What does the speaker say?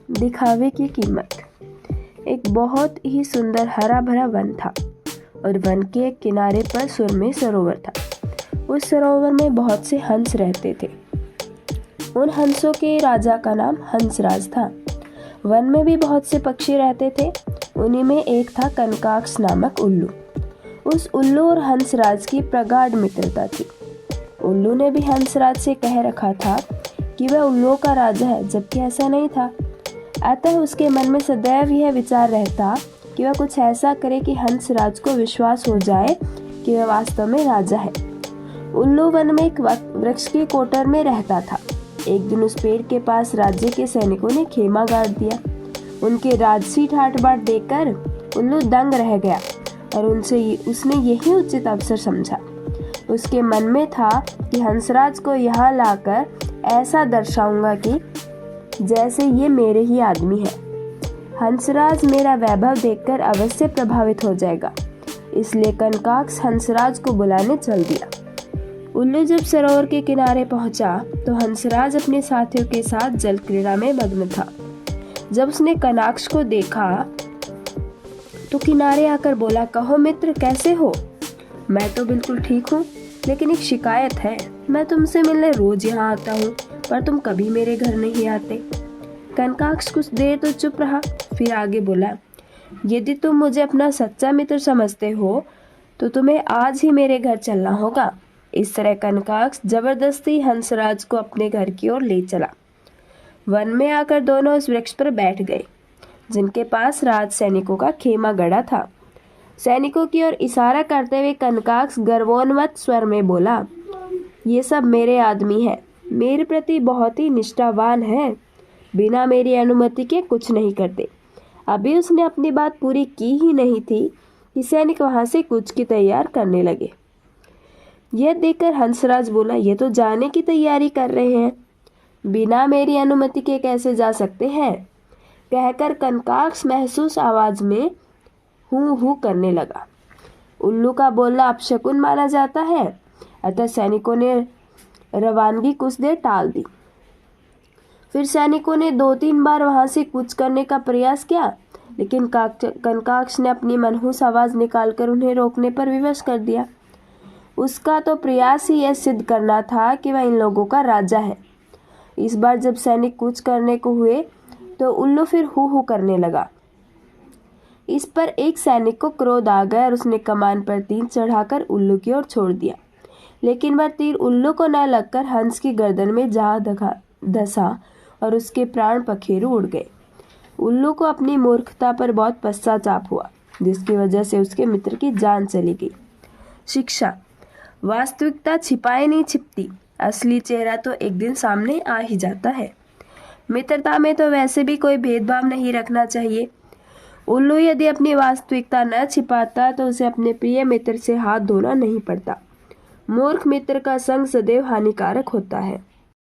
दिखावे की कीमत। एक बहुत ही सुंदर हरा भरा वन था और वन के एक किनारे पर सुरम्य सरोवर था। उस सरोवर में बहुत से हंस रहते थे। उन हंसों के राजा का नाम हंसराज था। वन में भी बहुत से पक्षी रहते थे। उन्हीं में एक था कनकाक्ष नामक उल्लू। उस उल्लू और हंसराज की प्रगाढ़ मित्रता थी। उल्लू ने भी हंसराज से कह रखा था कि वह उल्लुओं का राजा है, जबकि ऐसा नहीं था। अतः उसके मन में सदैव यह विचार रहता कि वह कुछ ऐसा करे कि हंसराज को विश्वास हो जाए कि वह वास्तव में राजा है। उल्लू वन में एक वृक्ष की कोटर में रहता था। एक दिन उस पेड़ के पास राज्य के सैनिकों ने खेमा गाड़ दिया। उनके राजसी ठाट बाट देखकर उल्लू दंग रह गया और उसने यही उचित अवसर समझा। उसके मन में था कि हंसराज को यहाँ लाकर ऐसा दर्शाऊंगा कि जैसे ये मेरे ही आदमी है। हंसराज मेरा वैभव देखकर अवश्य प्रभावित हो जाएगा। इसलिए कनकाक्ष हंसराज को बुलाने चल दिया। उल्लू जब सरोवर के किनारे पहुंचा तो हंसराज अपने साथियों के साथ जल क्रीड़ा में मग्न था। जब उसने कनकाक्ष को देखा तो किनारे आकर बोला, कहो मित्र, कैसे हो? मैं तो बिल्कुल ठीक हूँ, लेकिन एक शिकायत है। मैं तुमसे मिलने रोज यहाँ आता हूँ, पर तुम कभी मेरे घर नहीं आते। कनकाक्ष कुछ देर तो चुप रहा, फिर आगे बोला, यदि तुम मुझे अपना सच्चा मित्र समझते हो तो तुम्हें आज ही मेरे घर चलना होगा। इस तरह कनकाक्ष जबरदस्ती हंसराज को अपने घर की ओर ले चला। वन में आकर दोनों उस वृक्ष पर बैठ गए जिनके पास राज सैनिकों का खेमा गड़ा था। सैनिकों की ओर इशारा करते हुए कनकाक्ष गर्वोन्मत्त स्वर में बोला, ये सब मेरे आदमी हैं, मेरे प्रति बहुत ही निष्ठावान हैं, बिना मेरी अनुमति के कुछ नहीं करते। अभी उसने अपनी बात पूरी की ही नहीं थी कि सैनिक वहां से कुछ की तैयार करने लगे। यह देखकर हंसराज बोला, ये तो जाने की तैयारी कर रहे हैं, बिना मेरी अनुमति के कैसे जा सकते हैं? कहकर कनकाक्ष महसूस आवाज में हूँ हूँ करने लगा। उल्लू का बोलना अपशकुन माना जाता है, अतः सैनिकों ने रवानगी कुछ देर टाल दी। फिर सैनिकों ने 2-3 बार वहां से कूच करने का प्रयास किया, लेकिन कनकाक्ष ने अपनी मनहूस आवाज निकालकर उन्हें रोकने पर विवश कर दिया। उसका तो प्रयास ही यह सिद्ध करना था कि वह इन लोगों का राजा है। इस बार जब सैनिक कूच करने को हुए तो उल्लू फिर हू हू करने लगा। इस पर एक सैनिक को क्रोध आ गया और उसने कमान पर तीर चढ़ाकर उल्लू की ओर छोड़ दिया, लेकिन वह तीर उल्लू को न लगकर हंस की गर्दन में जा धंसा और उसके प्राण पखेरु उड़ गए। उल्लू को अपनी मूर्खता पर बहुत पश्चाताप हुआ, जिसकी वजह से उसके मित्र की जान चली गई। शिक्षा, वास्तविकता छिपाए नहीं छिपती, असली चेहरा तो एक दिन सामने आ ही जाता है। मित्रता में तो वैसे भी कोई भेदभाव नहीं रखना चाहिए। उल्लू यदि अपनी वास्तविकता न छिपाता तो उसे अपने प्रिय मित्र से हाथ धोना नहीं पड़ता। मूर्ख मित्र का संग सदैव हानिकारक होता है।